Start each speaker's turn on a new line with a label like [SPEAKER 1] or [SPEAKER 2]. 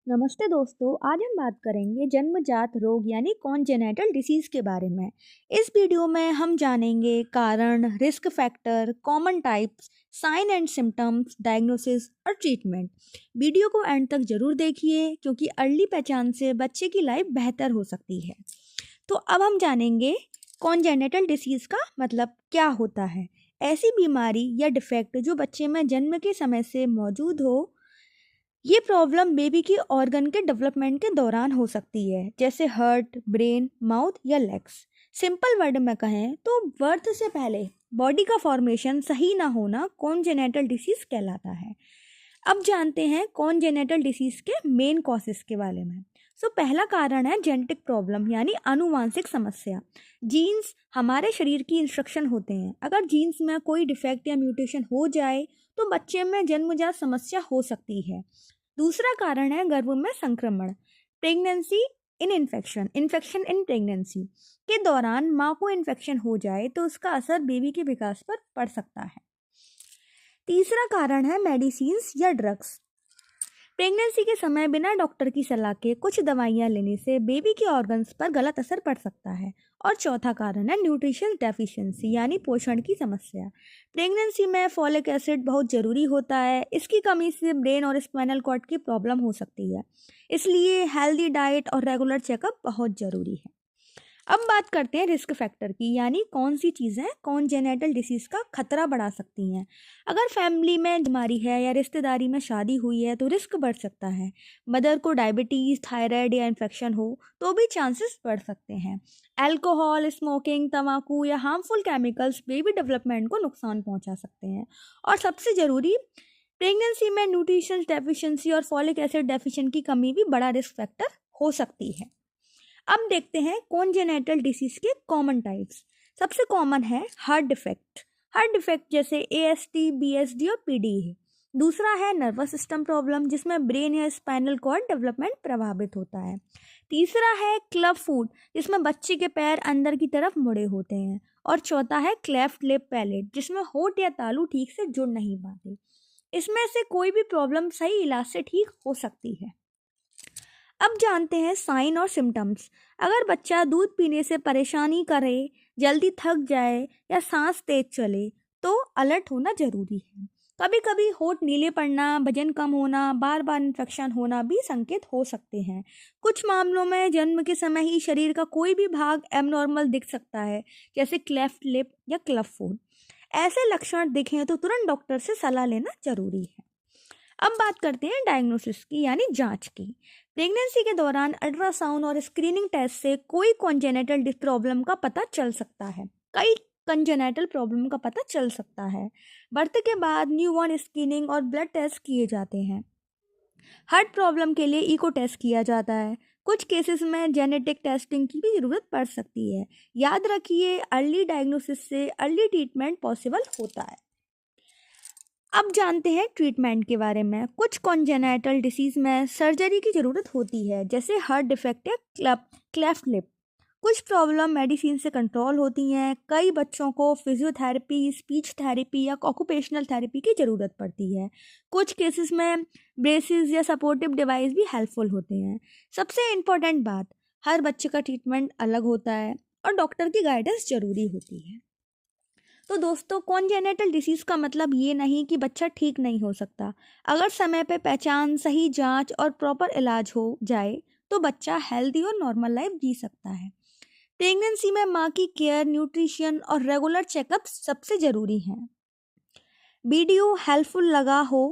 [SPEAKER 1] नमस्ते दोस्तों, आज हम बात करेंगे जन्मजात रोग यानी कॉन्जेनिटल डिसीज के बारे में। इस वीडियो में हम जानेंगे कारण, risk factor, common types, sign and symptoms, diagnosis और ट्रीटमेंट। वीडियो को एंड तक जरूर देखिए क्योंकि अर्ली पहचान से बच्चे की लाइफ बेहतर हो सकती है। तो अब हम जानेंगे कॉन्जेनिटल डिसीज का मतलब क्या होता है। ऐसी बीमारी या डिफेक्ट जो बच्चे में जन्म के समय से मौजूद हो। ये प्रॉब्लम बेबी की ऑर्गन के डेवलपमेंट के दौरान हो सकती है, जैसे हार्ट, ब्रेन, माउथ या लेग्स। सिंपल वर्ड में कहें तो बर्थ से पहले बॉडी का फॉर्मेशन सही ना होना कॉन्जेनिटल डिसीज कहलाता है। अब जानते हैं कॉन्जेनिटल डिसीज के मेन कॉजेस के बारे में। पहला कारण है जेनेटिक प्रॉब्लम यानी आनुवांशिक समस्या। जीन्स हमारे शरीर की इंस्ट्रक्शन होते हैं। अगर जीन्स में कोई डिफेक्ट या म्यूटेशन हो जाए तो बच्चे में जन्मजात समस्या हो सकती है। दूसरा कारण है गर्भ में संक्रमण, pregnancy in infection, infection in pregnancy के दौरान माँ को इन्फेक्शन हो जाए तो उसका असर बेबी के विकास पर पड़ सकता है। तीसरा कारण है मेडिसिन्स या ड्रग्स। प्रेगनेंसी के समय बिना डॉक्टर की सलाह के कुछ दवाइयाँ लेने से बेबी के ऑर्गन्स पर गलत असर पड़ सकता है। और चौथा कारण है न्यूट्रिशन डेफिशिएंसी यानी पोषण की समस्या। प्रेगनेंसी में फॉलिक एसिड बहुत ज़रूरी होता है। इसकी कमी से ब्रेन और स्पाइनल कॉर्ड की प्रॉब्लम हो सकती है। इसलिए हेल्दी डाइट और रेगुलर चेकअप बहुत ज़रूरी है। अब बात करते हैं रिस्क फैक्टर की, यानी कौन सी चीज़ें कॉन्जेनिटल डिसीज़ का खतरा बढ़ा सकती हैं। अगर फैमिली में बीमारी है या रिश्तेदारी में शादी हुई है तो रिस्क बढ़ सकता है। मदर को डायबिटीज़, थायराइड या इन्फेक्शन हो तो भी चांसेस बढ़ सकते हैं। अल्कोहल, स्मोकिंग, तंबाकू या हार्मफुल केमिकल्स बेबी डेवलपमेंट को नुकसान पहुंचा सकते हैं। और सबसे ज़रूरी, प्रेगनेंसी में न्यूट्रिशन डेफिशिएंसी और फॉलिक एसिड डेफिशिएंसी की कमी भी बड़ा रिस्क फैक्टर हो सकती है। अब देखते हैं कॉन्जेनिटल डिसीज के कॉमन टाइप्स। सबसे कॉमन है हार्ट डिफेक्ट। हार्ट डिफेक्ट जैसे एएसटी, बीएसडी और पीडी है। दूसरा है नर्वस सिस्टम प्रॉब्लम जिसमें ब्रेन या स्पाइनल कॉर्ड डेवलपमेंट प्रभावित होता है। तीसरा है क्लब फुट जिसमें बच्चे के पैर अंदर की तरफ मुड़े होते हैं। और चौथा है क्लेफ्ट लिप पैलेट जिसमें होंठ या तालू ठीक से जुड़ नहीं पाते। इसमें से कोई भी प्रॉब्लम सही इलाज से ठीक हो सकती है। अब जानते हैं साइन और सिम्टम्स। अगर बच्चा दूध पीने से परेशानी करे, जल्दी थक जाए या सांस तेज चले तो अलर्ट होना जरूरी है। कभी कभी होंठ नीले पड़ना, वजन कम होना, बार बार इन्फेक्शन होना भी संकेत हो सकते हैं। कुछ मामलों में जन्म के समय ही शरीर का कोई भी भाग एबनॉर्मल दिख सकता है, जैसे क्लेफ्ट लिप या क्लब फुट। ऐसे लक्षण दिखें तो तुरंत डॉक्टर से सलाह लेना जरूरी है। अब बात करते हैं डायग्नोसिस की, यानी जांच की। प्रेगनेंसी के दौरान अल्ट्रासाउंड और स्क्रीनिंग टेस्ट से कोई कॉन्जेनिटल प्रॉब्लम का पता चल सकता है। कई कंजेनिटल प्रॉब्लम का पता चल सकता है। बर्थ के बाद न्यूबॉर्न स्क्रीनिंग और ब्लड टेस्ट किए जाते हैं। हार्ट प्रॉब्लम के लिए इको टेस्ट किया जाता है। कुछ केसेस में जेनेटिक टेस्टिंग की भी ज़रूरत पड़ सकती है। याद रखिए, अर्ली डायग्नोसिस से अर्ली ट्रीटमेंट पॉसिबल होता है। अब जानते हैं ट्रीटमेंट के बारे में। कुछ कॉन्जेनिटल डिसीज में सर्जरी की ज़रूरत होती है, जैसे हार्ट डिफेक्ट या क्लेफ्ट लिप। कुछ प्रॉब्लम मेडिसिन से कंट्रोल होती हैं। कई बच्चों को फिजियोथेरेपी, स्पीच थेरेपी या ऑक्यूपेशनल थेरेपी की ज़रूरत पड़ती है। कुछ केसेस में ब्रेसेस या सपोर्टिव डिवाइस भी हेल्पफुल होते हैं। सबसे इम्पोर्टेंट बात, हर बच्चे का ट्रीटमेंट अलग होता है और डॉक्टर की गाइडेंस ज़रूरी होती है। तो दोस्तों, कॉन्जेनिटल डिसीज का मतलब ये नहीं कि बच्चा ठीक नहीं हो सकता। अगर समय पे पहचान, सही जांच और प्रॉपर इलाज हो जाए तो बच्चा हेल्दी और नॉर्मल लाइफ जी सकता है। प्रेगनेंसी में माँ की केयर, न्यूट्रिशन और रेगुलर चेकअप सबसे ज़रूरी हैं। वीडियो हेल्पफुल लगा हो